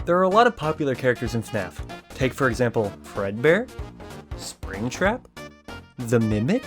There are a lot of popular characters in FNAF. Take for example, Fredbear, Springtrap, the Mimic,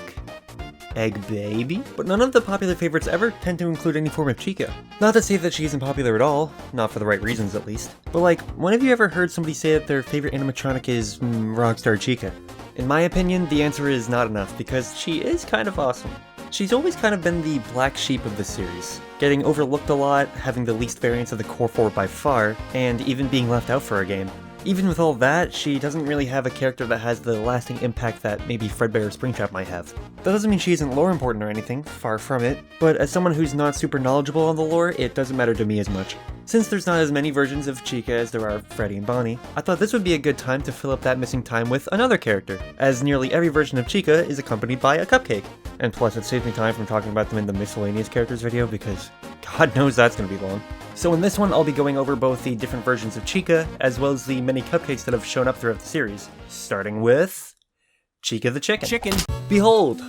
Egg Baby, but none of the popular favorites ever tend to include any form of Chica. Not to say that she isn't popular at all, not for the right reasons at least, but like, when have you ever heard somebody say that their favorite animatronic is Rockstar Chica? In my opinion, the answer is not enough, because she is kind of awesome. She's always kind of been the black sheep of the series, getting overlooked a lot, having the least variance of the core 4 by far, and even being left out for a game. Even with all that, she doesn't really have a character that has the lasting impact that maybe Fredbear or Springtrap might have. That doesn't mean she isn't lore important or anything, far from it, but as someone who's not super knowledgeable on the lore, it doesn't matter to me as much. Since there's not as many versions of Chica as there are Freddy and Bonnie, I thought this would be a good time to fill up that missing time with another character, as nearly every version of Chica is accompanied by a cupcake. And plus it saves me time from talking about them in the miscellaneous characters video because God knows that's gonna be long. So in this one, I'll be going over both the different versions of Chica, as well as the many cupcakes that have shown up throughout the series, starting with Chica the Chicken. Behold!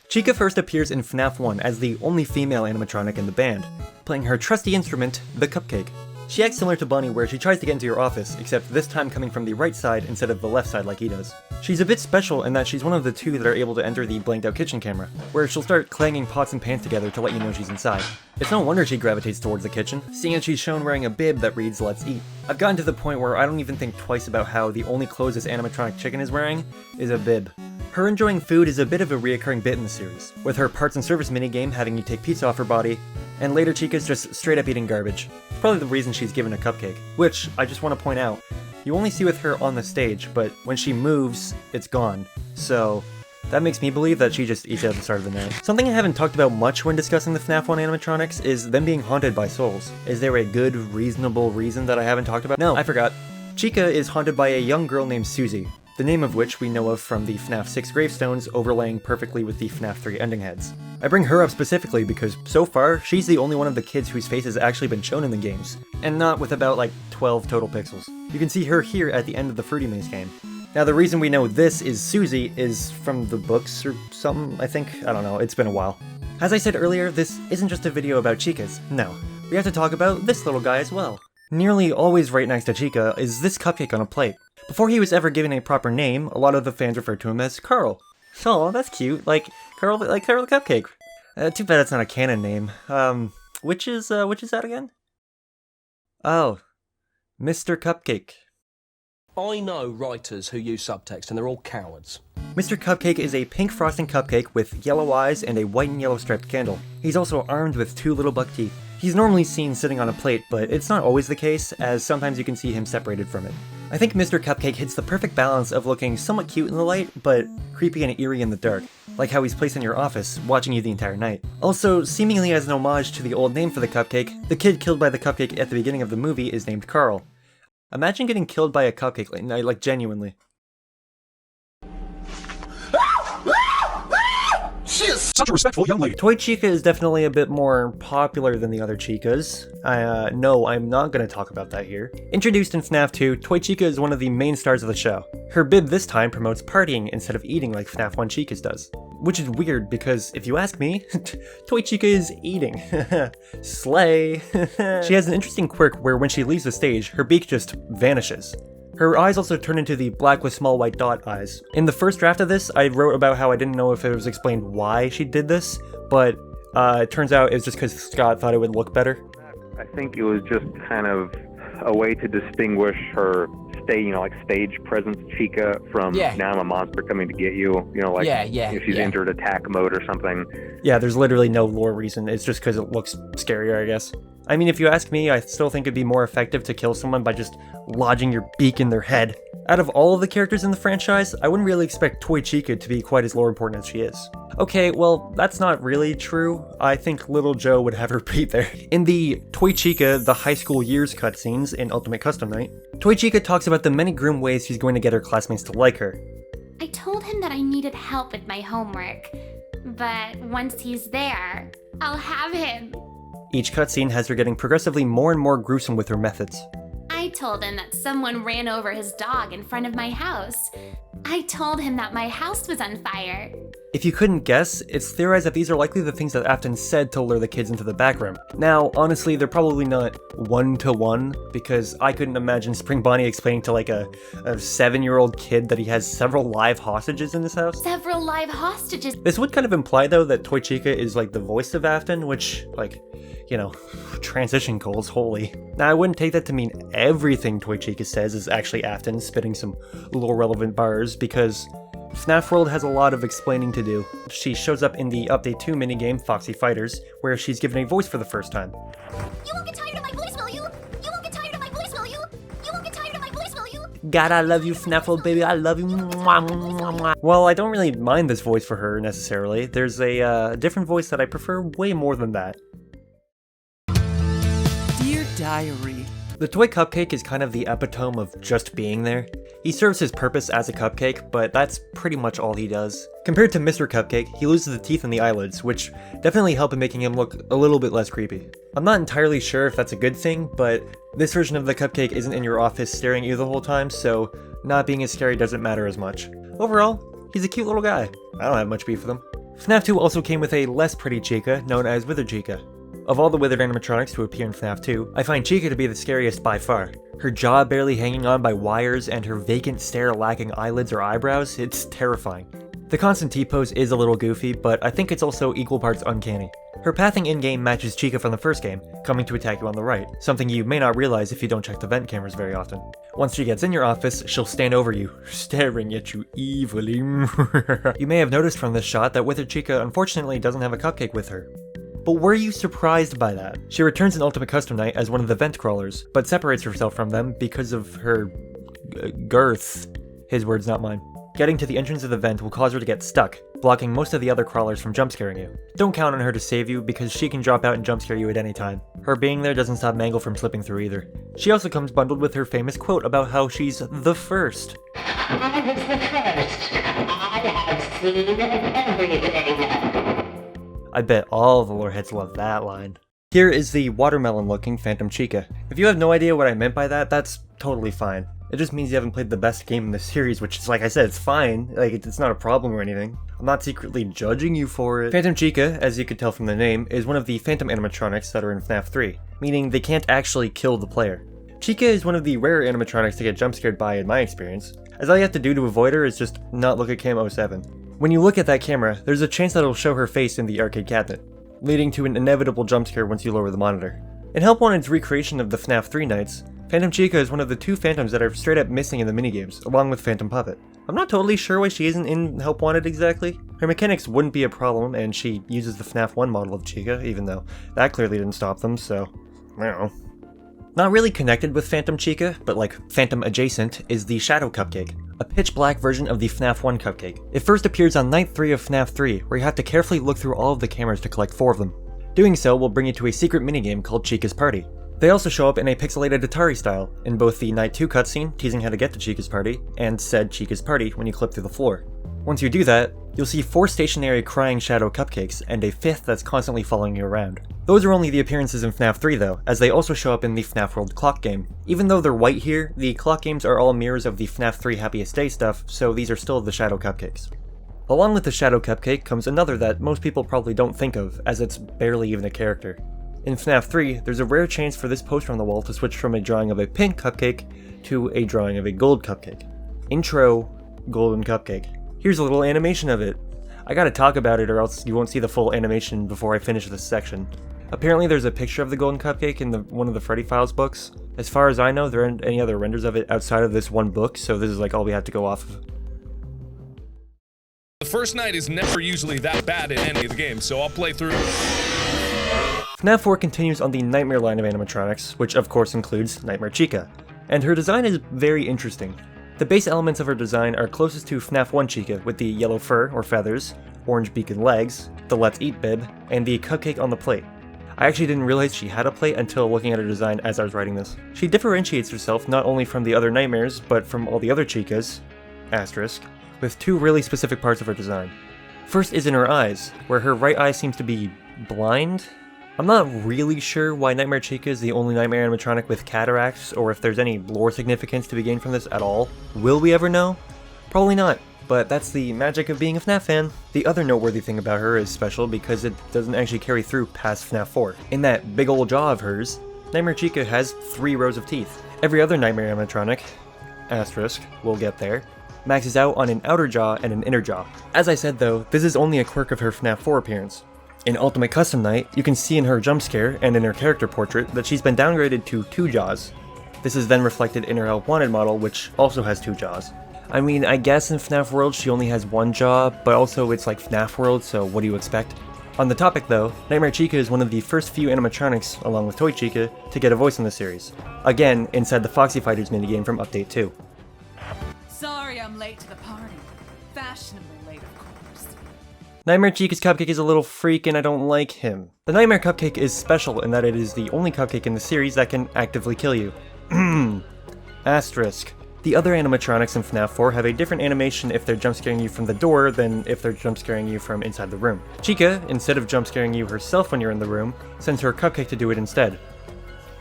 Chica first appears in FNAF 1 as the only female animatronic in the band, playing her trusty instrument, the Cupcake. She acts similar to Bonnie where she tries to get into your office, except this time coming from the right side instead of the left side like he does. She's a bit special in that she's one of the two that are able to enter the blanked out kitchen camera, where she'll start clanging pots and pans together to let you know she's inside. It's no wonder she gravitates towards the kitchen, seeing as she's shown wearing a bib that reads "Let's eat." I've gotten to the point where I don't even think twice about how the only clothes this animatronic chicken is wearing is a bib. Her enjoying food is a bit of a reoccurring bit in the series, with her parts and service minigame having you take pizza off her body, and later Chica's just straight up eating garbage. It's probably the reason she's given a cupcake, which, I just want to point out, you only see with her on the stage, but when she moves, it's gone. So that makes me believe that she just eats it at the start of the night. Something I haven't talked about much when discussing the FNAF 1 animatronics is them being haunted by souls. Is there a good, reasonable reason that I haven't talked about? No, I forgot. Chica is haunted by a young girl named Susie, the name of which we know of from the FNAF 6 gravestones overlaying perfectly with the FNAF 3 ending heads. I bring her up specifically because, so far, she's the only one of the kids whose face has actually been shown in the games, and not with about like 12 total pixels. You can see her here at the end of the Fruity Maze game. Now the reason we know this is Susie is from the books or something, I think? I don't know, it's been a while. As I said earlier, this isn't just a video about Chicas, no. We have to talk about this little guy as well. Nearly always right next to Chica is this cupcake on a plate. Before he was ever given a proper name, a lot of the fans referred to him as Carl. Oh, that's cute, like Carl the Cupcake. Too bad it's not a canon name. Which is that again? Oh, Mr. Cupcake. I know writers who use subtext and they're all cowards. Mr. Cupcake is a pink frosting cupcake with yellow eyes and a white and yellow striped candle. He's also armed with 2 little buck teeth. He's normally seen sitting on a plate, but it's not always the case, as sometimes you can see him separated from it. I think Mr. Cupcake hits the perfect balance of looking somewhat cute in the light, but creepy and eerie in the dark, like how he's placed in your office, watching you the entire night. Also, seemingly as an homage to the old name for the cupcake, the kid killed by the cupcake at the beginning of the movie is named Carl. Imagine getting killed by a cupcake, like genuinely. She is such a respectful young lady. Toy Chica is definitely a bit more popular than the other Chicas. No, I'm not going to talk about that here. Introduced in FNAF 2, Toy Chica is one of the main stars of the show. Her bib this time promotes partying instead of eating like FNAF 1 Chicas does. Which is weird because, if you ask me, Toy Chica is eating. Slay. She has an interesting quirk where when she leaves the stage, her beak just vanishes. Her eyes also turn into the black with small white dot eyes. In the first draft of this, I wrote about how I didn't know if it was explained why she did this, but it turns out it's just because Scott thought it would look better. I think it was just kind of a way to distinguish her stage presence Chica from now I'm a monster coming to get you. If she's entered attack mode or something. Yeah, there's literally no lore reason. It's just because it looks scarier, I guess. I mean, if you ask me, I still think it'd be more effective to kill someone by just lodging your beak in their head. Out of all of the characters in the franchise, I wouldn't really expect Toy Chica to be quite as lore important as she is. Okay, well, that's not really true. I think Little Joe would have her beat there. In the Toy Chica, the high school years cutscenes in Ultimate Custom Night, Toy Chica talks about the many grim ways she's going to get her classmates to like her. I told him that I needed help with my homework, but once he's there, I'll have him. Each cutscene has her getting progressively more and more gruesome with her methods. I told him that someone ran over his dog in front of my house. I told him that my house was on fire. If you couldn't guess, it's theorized that these are likely the things that Afton said to lure the kids into the back room. Now, honestly, they're probably not one-to-one, because I couldn't imagine Spring Bonnie explaining to like a 7-year-old kid that he has several live hostages in his house. Several live hostages. This would kind of imply, though, that Toy Chica is like the voice of Afton, which, like, you know, transition goals, holy. Now, I wouldn't take that to mean everything Toy Chica says is actually Afton spitting some lore-relevant bars, because FNAF World has a lot of explaining to do. She shows up in the Update 2 minigame, Foxy Fighters, where she's given a voice for the first time. You won't get tired of my voice, will you? You won't get tired of my voice, will you? You won't get tired of my voice, will you? God, I love you, FNAF World, baby, I love you. Mwah, mwah, mwah. Well, I don't really mind this voice for her, necessarily. There's a different voice that I prefer way more than that. Dear Diary. The toy cupcake is kind of the epitome of just being there. He serves his purpose as a cupcake, but that's pretty much all he does. Compared to Mr. Cupcake, he loses the teeth and the eyelids, which definitely help in making him look a little bit less creepy. I'm not entirely sure if that's a good thing, but this version of the cupcake isn't in your office staring at you the whole time, so not being as scary doesn't matter as much. Overall, he's a cute little guy. I don't have much beef with him. FNAF 2 also came with a less pretty Chica, known as Withered Chica. Of all the Withered animatronics to appear in FNAF 2, I find Chica to be the scariest by far. Her jaw barely hanging on by wires and her vacant stare lacking eyelids or eyebrows, it's terrifying. The constant T-pose is a little goofy, but I think it's also equal parts uncanny. Her pathing in-game matches Chica from the first game, coming to attack you on the right, something you may not realize if you don't check the vent cameras very often. Once she gets in your office, she'll stand over you, staring at you evilly. You may have noticed from this shot that Withered Chica unfortunately doesn't have a cupcake with her. But were you surprised by that? She returns in Ultimate Custom Night as one of the vent crawlers, but separates herself from them because of her girth. His words, not mine. Getting to the entrance of the vent will cause her to get stuck, blocking most of the other crawlers from jumpscaring you. Don't count on her to save you because she can drop out and jumpscare you at any time. Her being there doesn't stop Mangle from slipping through either. She also comes bundled with her famous quote about how she's the first. I was the first. I have seen everything. I bet all the lore heads love that line. Here is the watermelon-looking Phantom Chica. If you have no idea what I meant by that, that's totally fine. It just means you haven't played the best game in the series, which is, like I said, it's fine. Like, it's not a problem or anything. I'm not secretly judging you for it. Phantom Chica, as you could tell from the name, is one of the Phantom animatronics that are in FNAF 3, meaning they can't actually kill the player. Chica is one of the rare animatronics to get jumpscared by in my experience, as all you have to do to avoid her is just not look at Cam 07. When you look at that camera, there's a chance that it'll show her face in the arcade cabinet, leading to an inevitable jumpscare once you lower the monitor. In Help Wanted's recreation of the FNAF 3 nights, Phantom Chica is one of the two Phantoms that are straight up missing in the minigames, along with Phantom Puppet. I'm not totally sure why she isn't in Help Wanted exactly. Her mechanics wouldn't be a problem, and she uses the FNAF 1 model of Chica, even though that clearly didn't stop them, so I don't know. Not really connected with Phantom Chica, but like Phantom adjacent, is the Shadow Cupcake, a pitch black version of the FNAF 1 cupcake. It first appears on Night 3 of FNAF 3, where you have to carefully look through all of the cameras to collect 4 of them. Doing so will bring you to a secret minigame called Chica's Party. They also show up in a pixelated Atari style, in both the Night 2 cutscene, teasing how to get to Chica's Party, and said Chica's Party when you clip through the floor. Once you do that, you'll see 4 stationary crying shadow cupcakes, and a 5th that's constantly following you around. Those are only the appearances in FNAF 3 though, as they also show up in the FNAF World clock game. Even though they're white here, the clock games are all mirrors of the FNAF 3 Happiest Day stuff, so these are still the shadow cupcakes. Along with the shadow cupcake comes another that most people probably don't think of, as it's barely even a character. In FNAF 3, there's a rare chance for this poster on the wall to switch from a drawing of a pink cupcake to a drawing of a gold cupcake. Intro, golden cupcake. Here's a little animation of it. I gotta talk about it or else you won't see the full animation before I finish this section. Apparently there's a picture of the golden cupcake in one of the Freddy Files books. As far as I know, there aren't any other renders of it outside of this one book, so this is like all we have to go off of. The first night is never usually that bad in any of the games, so I'll play through. FNAF 4 continues on the Nightmare line of animatronics, which of course includes Nightmare Chica, and her design is very interesting. The base elements of her design are closest to FNAF 1 Chica, with the yellow fur or feathers, orange beak and legs, the Let's Eat bib, and the cupcake on the plate. I actually didn't realize she had a plate until looking at her design as I was writing this. She differentiates herself not only from the other Nightmares, but from all the other Chicas, asterisk, with 2 really specific parts of her design. First is in her eyes, where her right eye seems to be blind? I'm not really sure why Nightmare Chica is the only Nightmare animatronic with cataracts, or if there's any lore significance to be gained from this at all. Will we ever know? Probably not. But that's the magic of being a FNAF fan. The other noteworthy thing about her is special because it doesn't actually carry through past FNAF 4. In that big old jaw of hers, Nightmare Chica has 3 rows of teeth. Every other Nightmare animatronic, asterisk, we'll get there, maxes out on an outer jaw and an inner jaw. As I said though, this is only a quirk of her FNAF 4 appearance. In Ultimate Custom Night, you can see in her jumpscare and in her character portrait that she's been downgraded to 2 jaws. This is then reflected in her Help Wanted model, which also has 2 jaws. I mean, I guess in FNAF World she only has 1 jaw, but also it's like FNAF World, so what do you expect? On the topic though, Nightmare Chica is one of the first few animatronics, along with Toy Chica, to get a voice in the series. Again, inside the Foxy Fighters minigame from Update 2. Sorry I'm late to the party. Fashionably late, of course. Nightmare Chica's cupcake is a little freak and I don't like him. The Nightmare Cupcake is special in that it is the only cupcake in the series that can actively kill you. Asterisk. The other animatronics in FNAF 4 have a different animation if they're jumpscaring you from the door than if they're jumpscaring you from inside the room. Chica, instead of jumpscaring you herself when you're in the room, sends her cupcake to do it instead.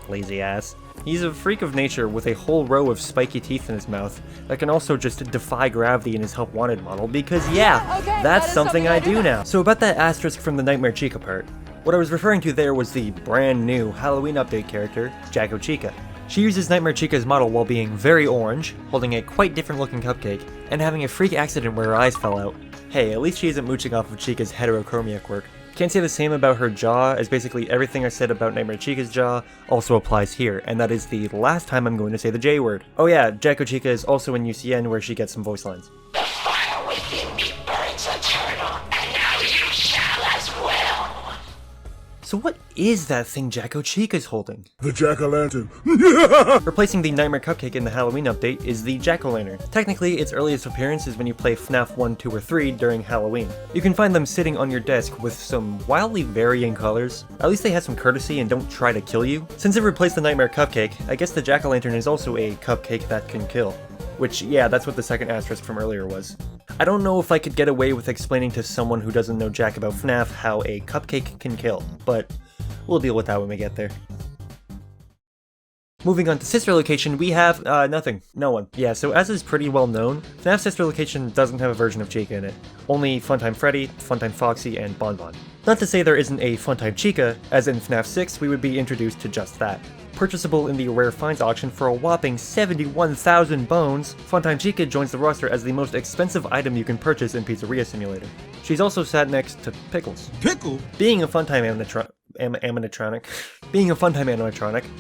Lazy ass. He's a freak of nature with a whole row of spiky teeth in his mouth that can also just defy gravity in his Help Wanted model because yeah, that's something I do now. So about that asterisk from the Nightmare Chica part, what I was referring to there was the brand new Halloween update character, Jacko Chica. She uses Nightmare Chica's model while being very orange, holding a quite different looking cupcake, and having a freak accident where her eyes fell out. Hey, at least she isn't mooching off of Chica's heterochromia quirk. Can't say the same about her jaw, as basically everything I said about Nightmare Chica's jaw also applies here, and that is the last time I'm going to say the J word. Oh yeah, Jacko Chica is also in UCN where she gets some voice lines. The fire within me burns eternal, and now you shall as well. So what is that thing Jacko Chica's holding? The jack-o'-lantern. Replacing the Nightmare Cupcake in the Halloween update is the jack-o'-lantern. Technically, its earliest appearance is when you play FNAF 1, 2, or 3 during Halloween. You can find them sitting on your desk with some wildly varying colors. At least they have some courtesy and don't try to kill you. Since it replaced the Nightmare Cupcake, I guess the jack-o'-lantern is also a cupcake that can kill. Which, yeah, that's what the second asterisk from earlier was. I don't know if I could get away with explaining to someone who doesn't know jack about FNAF how a cupcake can kill, but we'll deal with that when we get there. Moving on to sister location, we have, nothing. No one. Yeah, so as is pretty well known, FNAF sister location doesn't have a version of Chica in it. Only Funtime Freddy, Funtime Foxy, and Bonbon. Not to say there isn't a Funtime Chica, as in FNAF 6 we would be introduced to just that. Purchasable in the Rare Finds auction for a whopping 71,000 bones, Funtime Chica joins the roster as the most expensive item you can purchase in Pizzeria Simulator. She's also sat next to Pickles. Pickle? Being a Funtime animatronic,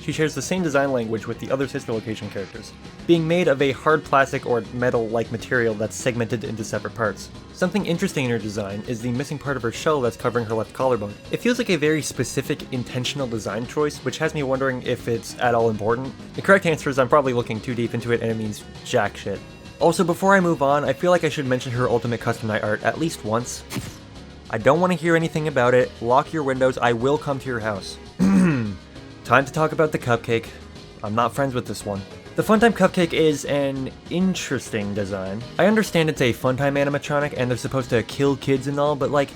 she shares the same design language with the other sister location characters, being made of a hard plastic or metal-like material that's segmented into separate parts. Something interesting in her design is the missing part of her shell that's covering her left collarbone. It feels like a very specific, intentional design choice, which has me wondering if it's at all important. The correct answer is I'm probably looking too deep into it and it means jack shit. Also, before I move on, I feel like I should mention her Ultimate Custom Night art at least once. I don't want to hear anything about it. Lock your windows, I will come to your house. Time to talk about the cupcake. I'm not friends with this one. The Funtime Cupcake is an interesting design. I understand it's a Funtime animatronic and they're supposed to kill kids and all, but like,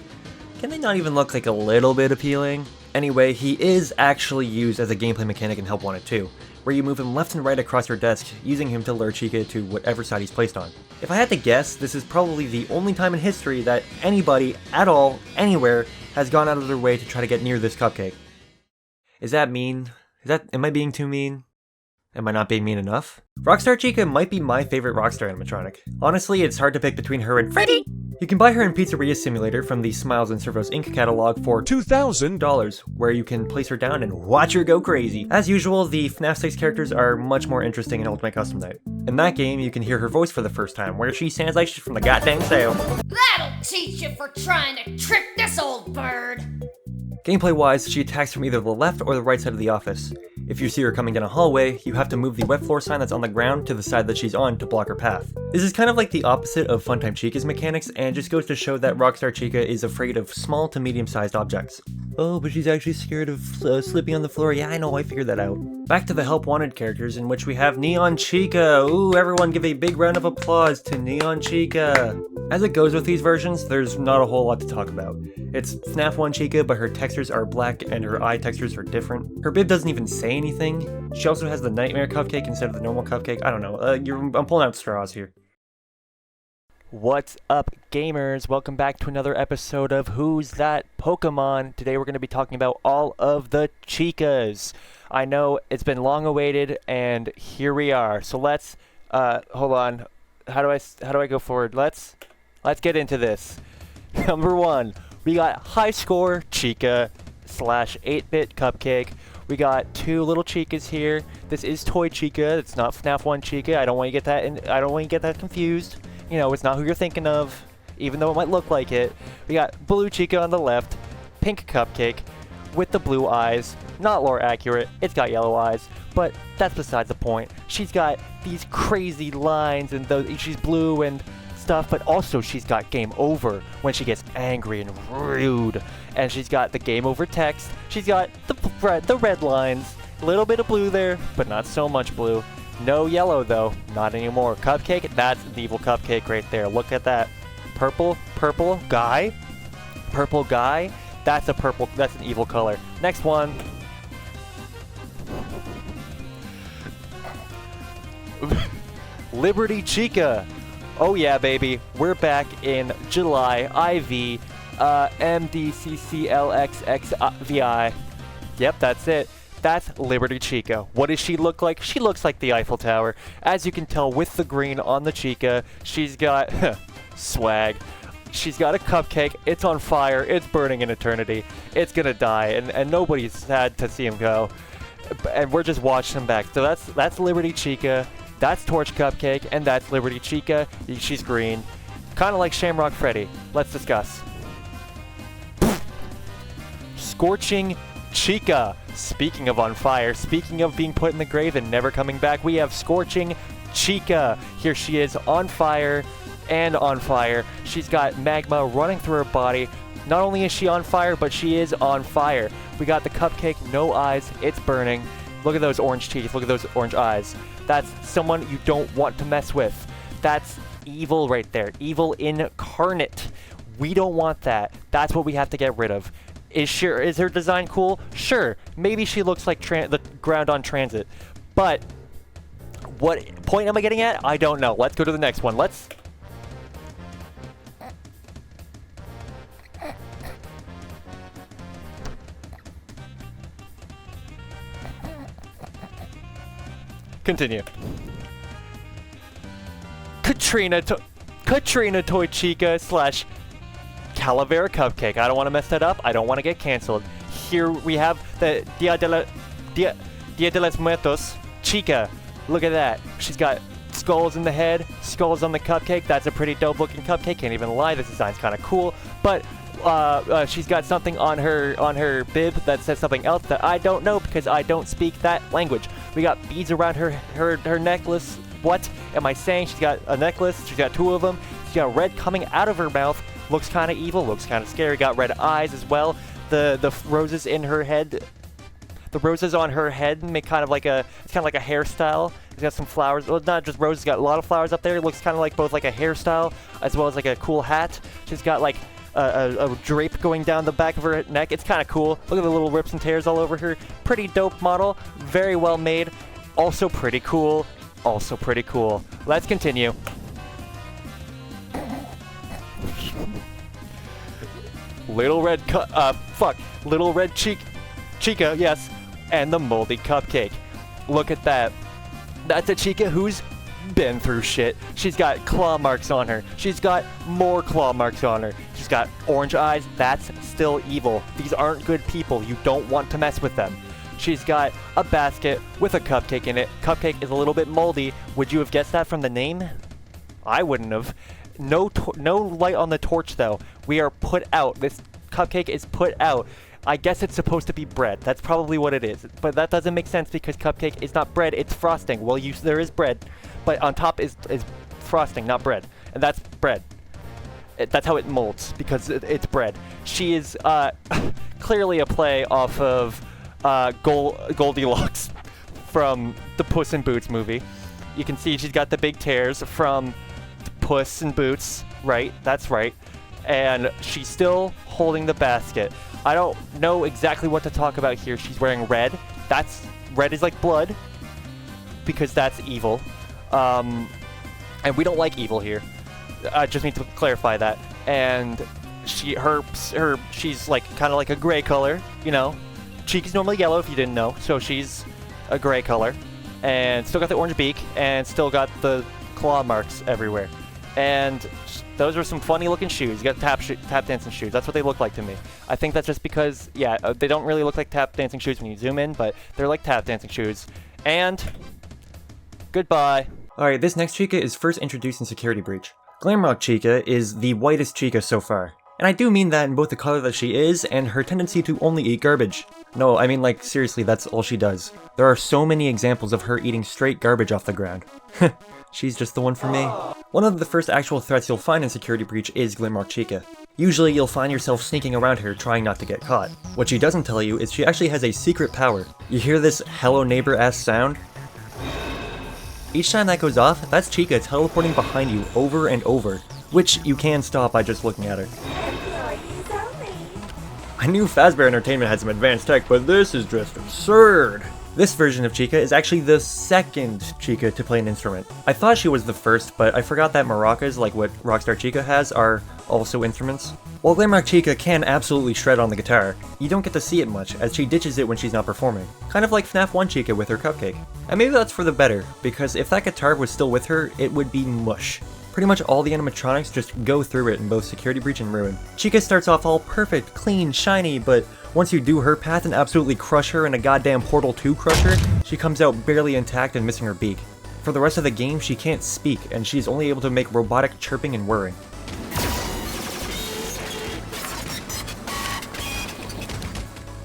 can they not even look like a little bit appealing? Anyway, he is actually used as a gameplay mechanic in Help Wanted 2, where you move him left and right across your desk, using him to lure Chica to whatever side he's placed on. If I had to guess, this is probably the only time in history that anybody, at all, anywhere, has gone out of their way to try to get near this cupcake. Is that mean? Am I being too mean? Am I not being mean enough? Rockstar Chica might be my favorite Rockstar animatronic. Honestly, it's hard to pick between her and Freddy! You can buy her in Pizzeria Simulator from the Smiles and Servos Inc. catalog for $2,000, where you can place her down and watch her go crazy. As usual, the FNAF 6 characters are much more interesting in Ultimate Custom Night. In that game, you can hear her voice for the first time, where she sounds like she's from the goddamn sale. That'll teach you for trying to trick this old bird. Gameplay-wise, she attacks from either the left or the right side of the office. If you see her coming down a hallway, you have to move the wet floor sign that's on the ground to the side that she's on to block her path. This is kind of like the opposite of Funtime Chica's mechanics, and just goes to show that Rockstar Chica is afraid of small to medium-sized objects. Oh, but she's actually scared of slipping on the floor. Yeah, I know, I figured that out. Back to the Help Wanted characters, in which we have Neon Chica. Ooh, everyone give a big round of applause to Neon Chica. As it goes with these versions, there's not a whole lot to talk about. It's FNAF 1 Chica, but her textures are black and her eye textures are different. Her bib doesn't even say anything. She also has the Nightmare Cupcake instead of the normal cupcake. I don't know, I'm pulling out straws here. What's up, gamers? Welcome back to another episode of Who's That Pokemon? Today we're going to be talking about all of the Chicas. I know it's been long awaited, and here we are. So let's, hold on. How do I go forward? Let's get into this. Number 1, we got Highscore Chica / 8-Bit Cupcake. We got 2 little Chicas here. This is Toy Chica. It's not FNAF 1 Chica. I don't want you to get that confused. You know, it's not who you're thinking of, even though it might look like it. We got Blue Chica on the left, Pink Cupcake with the blue eyes. Not lore accurate, it's got yellow eyes, but that's besides the point. She's got these crazy lines and she's blue and stuff, but also she's got game over when she gets angry and rude. And she's got the game over text. She's got the red lines, a little bit of blue there, but not so much blue. No yellow though, not anymore. Cupcake, that's an evil Cupcake right there. Look at that. Purple guy, that's an evil color. Next one. Liberty Chica. Oh yeah, baby, we're back in July. IV, MDCCLXXVI. Yep, that's it. That's Liberty Chica. What does she look like? She looks like the Eiffel Tower. As you can tell with the green on the Chica, she's got swag. She's got a cupcake. It's on fire. It's burning in eternity. It's gonna die, and nobody's sad to see him go. And we're just watching him back. So that's Liberty Chica. That's Torch Cupcake, and that's Liberty Chica. She's green. Kind of like Shamrock Freddy. Let's discuss. Scorching Chica. Speaking of on fire, speaking of being put in the grave and never coming back, we have Scorching Chica. Here she is on fire and on fire. She's got magma running through her body. Not only is she on fire, but she is on fire. We got the cupcake, no eyes, it's burning. Look at those orange teeth, look at those orange eyes. That's someone you don't want to mess with. That's evil right there, evil incarnate. We don't want that. That's what we have to get rid of. Is her design cool? Sure. Maybe she looks like the ground on transit. But what point am I getting at? I don't know. Let's go to the next one. Let's... continue. Catrina Toy Chica / Calevera Cupcake. I don't want to mess that up. I don't want to get canceled. Here we have the Dia de los Muertos Chica. Look at that. She's got skulls in the head, skulls on the cupcake. That's a pretty dope looking cupcake. Can't even lie. This design's kind of cool. But she's got something on her bib that says something else that I don't know because I don't speak that language. We got beads around her necklace. What am I saying? She's got a necklace. She's got 2 of them. She's got red coming out of her mouth. Looks kind of evil, looks kind of scary. Got red eyes as well. The roses in her head, the roses on her head make it's kind of like a hairstyle. It's got some flowers. Well, not just roses. Got a lot of flowers up there. It looks kind of like both like a hairstyle as well as like a cool hat. She's got like a drape going down the back of her neck. It's kind of cool. Look at the little rips and tears all over her. Pretty dope model. Very well made. Also pretty cool. Let's continue. Little Red Chica, yes, and the Moldy Cupcake. Look at that. That's a Chica who's been through shit. She's got claw marks on her. She's got more claw marks on her. She's got orange eyes. That's still evil. These aren't good people. You don't want to mess with them. She's got a basket with a cupcake in it. Cupcake is a little bit moldy. Would you have guessed that from the name? I wouldn't have. No light on the torch though. We are put out. This cupcake is put out. I guess it's supposed to be bread. That's probably what it is. But that doesn't make sense because cupcake is not bread, it's frosting. Well, there is bread, but on top is frosting, not bread. And that's bread. That's how it molds because it's bread. She is clearly a play off of Goldilocks from the Puss in Boots movie. You can see she's got the big tears from Puss in Boots, right? That's right. And she's still holding the basket. I don't know exactly what to talk about here. She's wearing red. Red is like blood because that's evil. And we don't like evil here. I just need to clarify that. And she's like kind of like a gray color, you know. Chica's normally yellow if you didn't know, so she's a gray color. And still got the orange beak, and still got the claw marks everywhere. And those are some funny looking shoes. You got tap dancing shoes. That's what they look like to me. I think that's just because, yeah, they don't really look like tap dancing shoes when you zoom in, but they're like tap dancing shoes. And goodbye. Alright, this next Chica is first introduced in Security Breach. Glamrock Chica is the whitest Chica so far. And I do mean that in both the color that she is and her tendency to only eat garbage. No, I mean like seriously, that's all she does. There are so many examples of her eating straight garbage off the ground. She's just the one for me. One of the first actual threats you'll find in Security Breach is Glamrock Chica. Usually you'll find yourself sneaking around her trying not to get caught. What she doesn't tell you is she actually has a secret power. You hear this hello neighbor-ass sound? Each time that goes off, that's Chica teleporting behind you over and over, which you can stop by just looking at her. I knew Fazbear Entertainment had some advanced tech, but this is just absurd. This version of Chica is actually the second Chica to play an instrument. I thought she was the first, but I forgot that maracas, like what Rockstar Chica has, are also instruments. While Glamrock Chica can absolutely shred on the guitar, you don't get to see it much, as she ditches it when she's not performing. Kind of like FNAF 1 Chica with her Cupcake. And maybe that's for the better, because if that guitar was still with her, it would be mush. Pretty much all the animatronics just go through it in both Security Breach and Ruin. Chica starts off all perfect, clean, shiny, but once you do her path and absolutely crush her in a goddamn Portal 2 crusher, she comes out barely intact and missing her beak. For the rest of the game, she can't speak, and she's only able to make robotic chirping and whirring.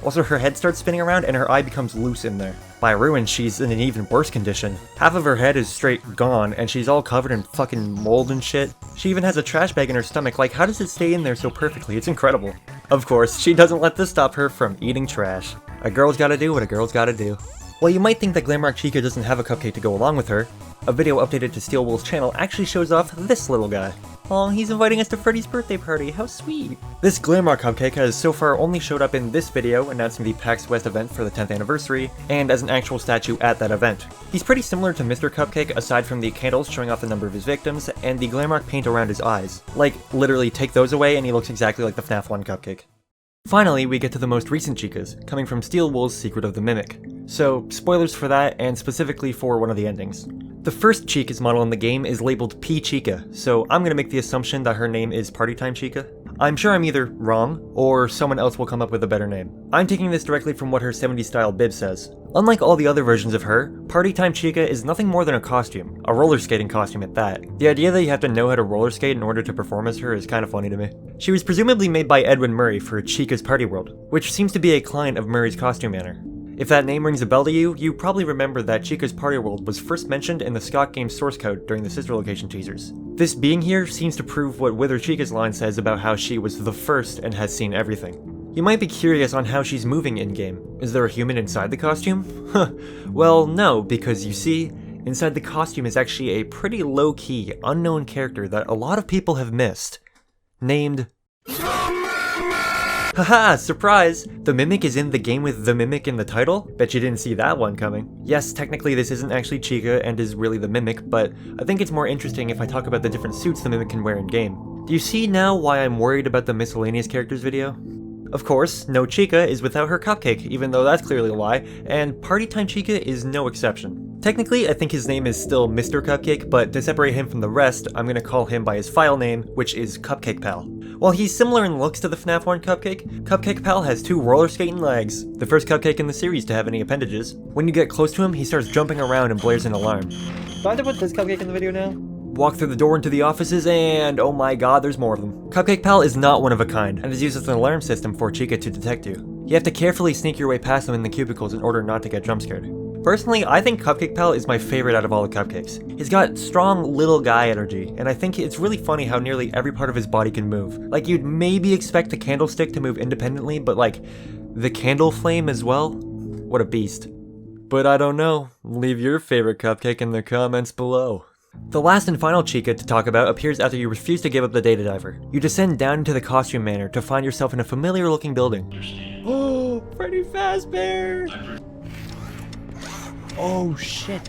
Also, her head starts spinning around and her eye becomes loose in there. By Ruin, she's in an even worse condition. Half of her head is straight gone, and she's all covered in fucking mold and shit. She even has a trash bag in her stomach, like how does it stay in there so perfectly? It's incredible. Of course, she doesn't let this stop her from eating trash. A girl's gotta do what a girl's gotta do. Well, you might think that Glamrock Chica doesn't have a cupcake to go along with her. A video updated to Steel Wool's channel actually shows off this little guy. Aw, he's inviting us to Freddy's birthday party, how sweet! This Glamrock Cupcake has so far only showed up in this video announcing the PAX West event for the 10th anniversary, and as an actual statue at that event. He's pretty similar to Mr. Cupcake aside from the candles showing off the number of his victims, and the Glamrock paint around his eyes. Like, literally take those away and he looks exactly like the FNAF 1 Cupcake. Finally, we get to the most recent Chicas, coming from Steel Wool's Secret of the Mimic. So, spoilers for that, and specifically for one of the endings. The first Chica's model in the game is labeled P Chica, so I'm gonna make the assumption that her name is Party Time Chica. I'm sure I'm either wrong, or someone else will come up with a better name. I'm taking this directly from what her 70s style bib says. Unlike all the other versions of her, Party Time Chica is nothing more than a costume, a roller skating costume at that. The idea that you have to know how to roller skate in order to perform as her is kind of funny to me. She was presumably made by Edwin Murray for Chica's Party World, which seems to be a client of Murray's Costume Manor. If that name rings a bell to you, you probably remember that Chica's Party World was first mentioned in the Scott game source code during the sister location teasers. This being here seems to prove what Withered Chica's line says about how she was the first and has seen everything. You might be curious on how she's moving in-game. Is there a human inside the costume? Huh, well no, because you see, inside the costume is actually a pretty low-key, unknown character that a lot of people have missed. Named... Haha, surprise! The Mimic is in the game with the Mimic in the title? Bet you didn't see that one coming. Yes, technically this isn't actually Chica and is really the Mimic, but I think it's more interesting if I talk about the different suits the Mimic can wear in-game. Do you see now why I'm worried about the miscellaneous characters video? Of course, no Chica is without her Cupcake, even though that's clearly a lie, and Party Time Chica is no exception. Technically, I think his name is still Mr. Cupcake, but to separate him from the rest, I'm gonna call him by his file name, which is Cupcake Pal. While he's similar in looks to the FNAF 1 Cupcake, Cupcake Pal has 2 roller skating legs, the first cupcake in the series to have any appendages. When you get close to him, he starts jumping around and blares an alarm. Do I have to put this Cupcake in the video now? Walk through the door into the offices and oh my god, there's more of them. Cupcake Pal is not one of a kind, and is used as an alarm system for Chica to detect you. You have to carefully sneak your way past them in the cubicles in order not to get jump scared. Personally, I think Cupcake Pal is my favorite out of all the cupcakes. He's got strong little guy energy, and I think it's really funny how nearly every part of his body can move. Like, you'd maybe expect the candlestick to move independently, but like, the candle flame as well? What a beast. But I don't know. Leave your favorite cupcake in the comments below. The last and final Chica to talk about appears after you refuse to give up the data diver. You descend down into the costume manor to find yourself in a familiar looking building. Oh, Freddy Fazbear! Oh shit.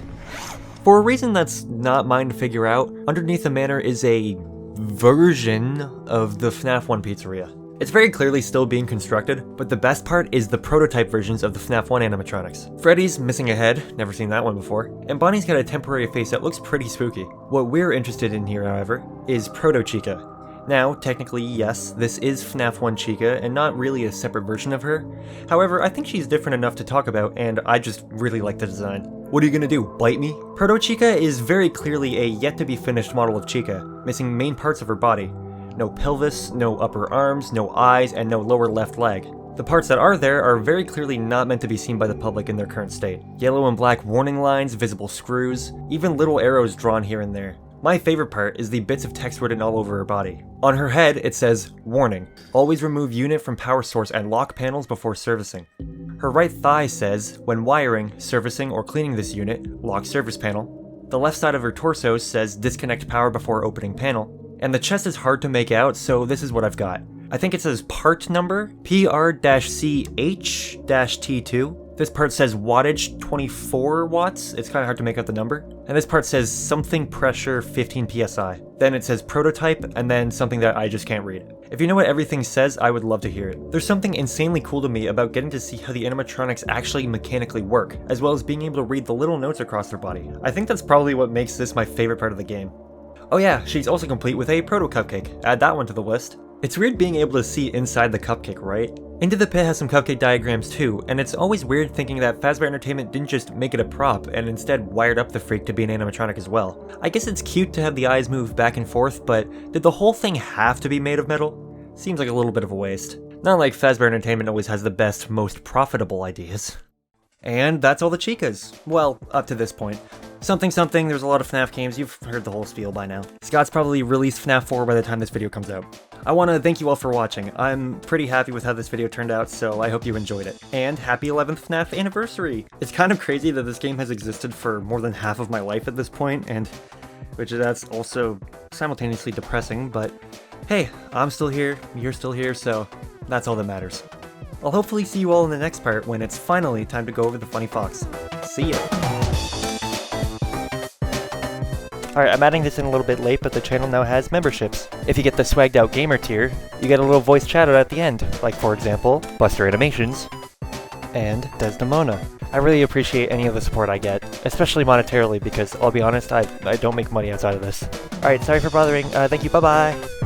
For a reason that's not mine to figure out, underneath the manor is a version of the FNAF 1 pizzeria. It's very clearly still being constructed, but the best part is the prototype versions of the FNAF 1 animatronics. Freddy's missing a head, never seen that one before, and Bonnie's got a temporary face that looks pretty spooky. What we're interested in here, however, is Proto Chica. Now, technically, yes, this is FNAF 1 Chica, and not really a separate version of her. However, I think she's different enough to talk about, and I just really like the design. What are you gonna do, bite me? Proto Chica is very clearly a yet-to-be-finished model of Chica, missing main parts of her body. No pelvis, no upper arms, no eyes, and no lower left leg. The parts that are there are very clearly not meant to be seen by the public in their current state. Yellow and black warning lines, visible screws, even little arrows drawn here and there. My favorite part is the bits of text written all over her body. On her head, it says, "Warning, always remove unit from power source and lock panels before servicing." Her right thigh says, "When wiring, servicing, or cleaning this unit, lock service panel." The left side of her torso says, "Disconnect power before opening panel." And the chest is hard to make out, so this is what I've got. I think it says part number, PR-CH-T2. This part says wattage 24 watts, it's kinda hard to make out the number. And this part says something pressure 15 PSI. Then it says prototype, and then something that I just can't read. If you know what everything says, I would love to hear it. There's something insanely cool to me about getting to see how the animatronics actually mechanically work, as well as being able to read the little notes across their body. I think that's probably what makes this my favorite part of the game. Oh yeah, she's also complete with a proto cupcake. Add that one to the list. It's weird being able to see inside the cupcake, right? Into the Pit has some cupcake diagrams too, and it's always weird thinking that Fazbear Entertainment didn't just make it a prop and instead wired up the freak to be an animatronic as well. I guess it's cute to have the eyes move back and forth, but did the whole thing have to be made of metal? Seems like a little bit of a waste. Not like Fazbear Entertainment always has the best, most profitable ideas. And that's all the Chicas. Well, up to this point. Something, there's a lot of FNAF games, you've heard the whole spiel by now. Scott's probably released FNAF 4 by the time this video comes out. I want to thank you all for watching. I'm pretty happy with how this video turned out, so I hope you enjoyed it. And happy 11th FNAF anniversary! It's kind of crazy that this game has existed for more than half of my life at this point, and that's also simultaneously depressing, but hey, I'm still here, you're still here, so that's all that matters. I'll hopefully see you all in the next part when it's finally time to go over the Funny Fox. See ya! Alright, I'm adding this in a little bit late, but the channel now has memberships. If you get the Swagged Out Gamer tier, you get a little voice shout out at the end, like for example, Buster Animations and Desdemona. I really appreciate any of the support I get, especially monetarily, because I'll be honest, I don't make money outside of this. Alright, sorry for bothering, thank you, bye bye!